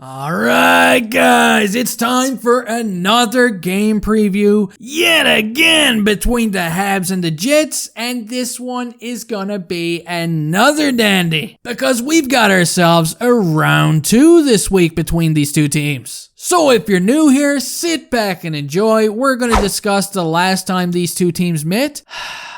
Alright guys, it's time for another game preview yet again between the Habs and the Jets, and this one is gonna be another dandy because we've got ourselves a round 2 this week between these two teams. So if you're new here, sit back and enjoy. We're gonna discuss the last time these two teams met.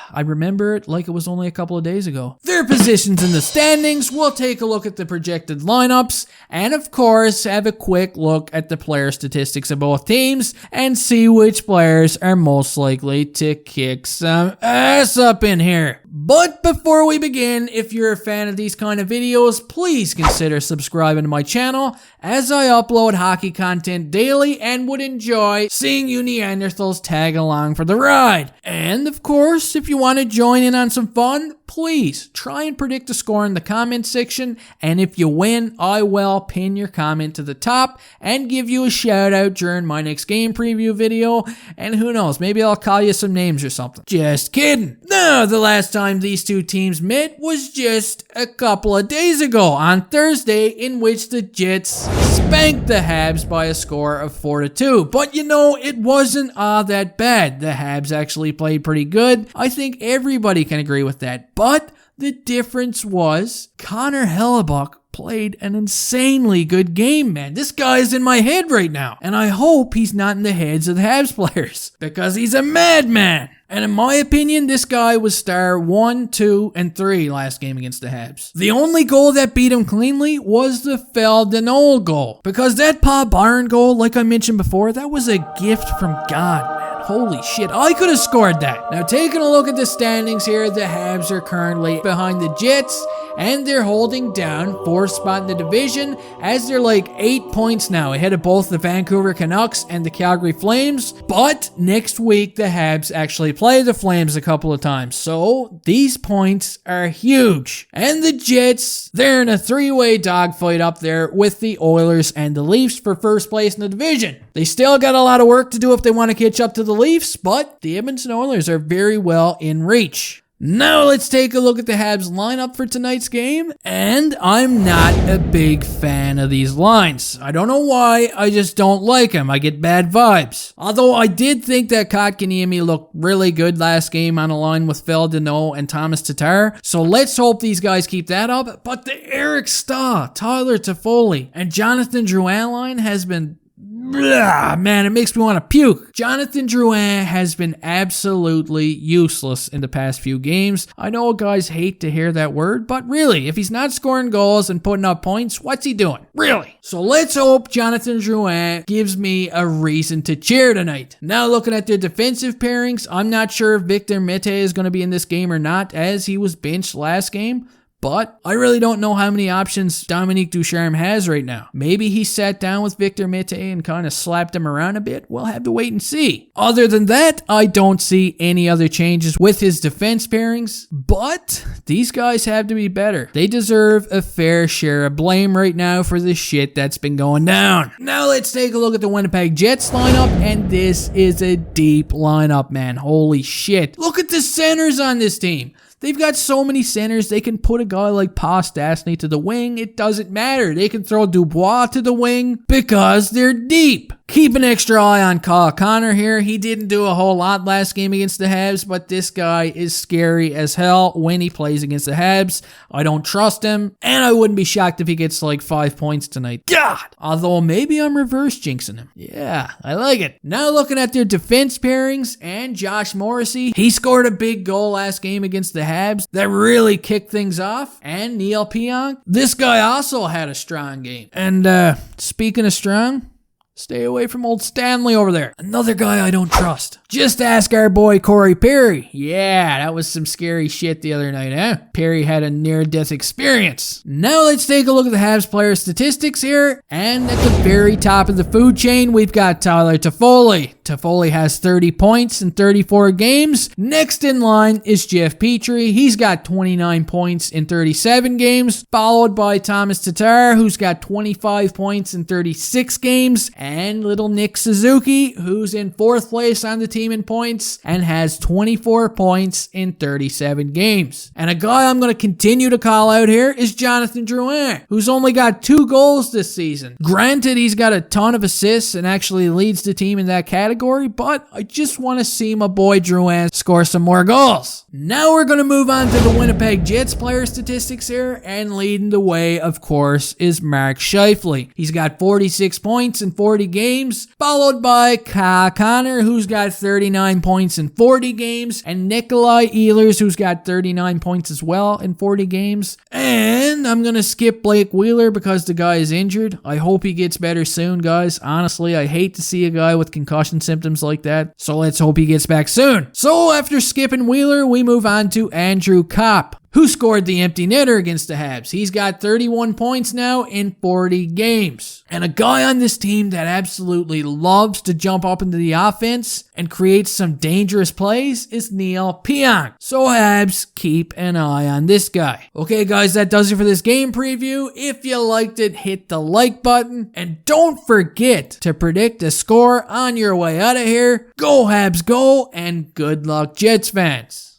I remember it like it was only a couple of days ago. Their positions in the standings, we'll take a look at the projected lineups, and of course, have a quick look at the player statistics of both teams and see which players are most likely to kick some ass up in here. But before we begin, if you're a fan of these kind of videos, please consider subscribing to my channel as I upload hockey content daily and would enjoy seeing you Neanderthals tag along for the ride. And of course, if you want to join in on some fun, please try and predict the score in the comment section, and if you win, I will pin your comment to the top and give you a shout out during my next game preview video, and who knows, maybe I'll call you some names or something. Just kidding. No, the last time these two teams met was just a couple of days ago on Thursday, in which the Jets spanked the Habs by a score of 4-2. But you know, it wasn't all that bad. The Habs actually played pretty good. I think everybody can agree with that. But the difference was Connor Hellbuyck played an insanely good game, man. This guy's in my head right now. And I hope he's not in the heads of the Habs players, because he's a madman. And in my opinion, this guy was star 1, 2, and 3 last game against the Habs. The only goal that beat him cleanly was the Danault goal. Because that Paul Byron goal, like I mentioned before, that was a gift from God, man. Holy shit, I could have scored that. Now, taking a look at the standings here, the Habs are currently behind the Jets, and they're holding down 4th spot in the division, as they're like 8 points now ahead of both the Vancouver Canucks and the Calgary Flames. But next week, the Habs actually play the Flames a couple of times, so these points are huge. And the Jets, they're in a 3-way dogfight up there with the Oilers and the Leafs for first place in the division. They still got a lot of work to do if they want to catch up to the Leafs, but the Edmonton Oilers are very well in reach. Now let's take a look at the Habs lineup for tonight's game, and I'm not a big fan of these lines. I don't know why, I just don't like them. I get bad vibes. Although I did think that Kotkaniemi looked really good last game on a line with Danault and Thomas Tatar, so let's hope these guys keep that up. But the Eric Stahl, Tyler Toffoli, and Jonathan Drouin line has been... blah, man, it makes me want to puke. Jonathan Drouin has been absolutely useless in the past few games. I know guys hate to hear that word, but really, if he's not scoring goals and putting up points, what's he doing? Really? So let's hope Jonathan Drouin gives me a reason to cheer tonight. Now looking at their defensive pairings, I'm not sure if Victor Mete is going to be in this game or not, as he was benched last game. But I really don't know how many options Dominique Ducharme has right now. Maybe he sat down with Victor Mete and kind of slapped him around a bit. We'll have to wait and see. Other than that, I don't see any other changes with his defense pairings. But these guys have to be better. They deserve a fair share of blame right now for the shit that's been going down. Now let's take a look at the Winnipeg Jets lineup. And this is a deep lineup, man. Holy shit. Look at the centers on this team. They've got so many centers, they can put a guy like Paul Stastny to the wing. It doesn't matter. They can throw Dubois to the wing because they're deep. Keep an extra eye on Kyle Connor here. He didn't do a whole lot last game against the Habs, but this guy is scary as hell when he plays against the Habs. I don't trust him, and I wouldn't be shocked if he gets like 5 points tonight. God! Although maybe I'm reverse jinxing him. Yeah, I like it. Now looking at their defense pairings, and Josh Morrissey, he scored a big goal last game against the Habs that really kicked things off. And Neil Pionk, this guy also had a strong game. And speaking of strong, stay away from old Stanley over there. Another guy I don't trust. Just ask our boy Corey Perry. Yeah, that was some scary shit the other night, huh? Perry had a near-death experience. Now let's take a look at the Habs player statistics here. And at the very top of the food chain, we've got Tyler Toffoli. Toffoli has 30 points in 34 games. Next in line is Jeff Petrie. He's got 29 points in 37 games, followed by Thomas Tatar, who's got 25 points in 36 games. and little Nick Suzuki, who's in 4th place on the team in points and has 24 points in 37 games. And a guy I'm going to continue to call out here is Jonathan Drouin, who's only got 2 goals this season. Granted, he's got a ton of assists and actually leads the team in that category, but I just want to see my boy Drouin score some more goals. Now we're going to move on to the Winnipeg Jets player statistics here, and leading the way, of course, is Mark Scheifele. He's got 46 points in 40 games, followed by Kyle Connor, who's got 39 points in 40 games, and Nicholai Ehlers, who's got 39 points as well in 40 games. And I'm going to skip Blake Wheeler because the guy is injured. I hope he gets better soon, guys. Honestly, I hate to see a guy with concussion symptoms like that, so let's hope he gets back soon. So after skipping Wheeler, we move on to Andrew Copp, who scored the empty netter against the Habs. He's got 31 points now in 40 games. And a guy on this team that absolutely loves to jump up into the offense and create some dangerous plays is Neil Pionk. So Habs, keep an eye on this guy. Okay guys, that does it for this game preview. If you liked it, hit the like button. And don't forget to predict a score on your way out of here. Go Habs, go, and good luck Jets fans.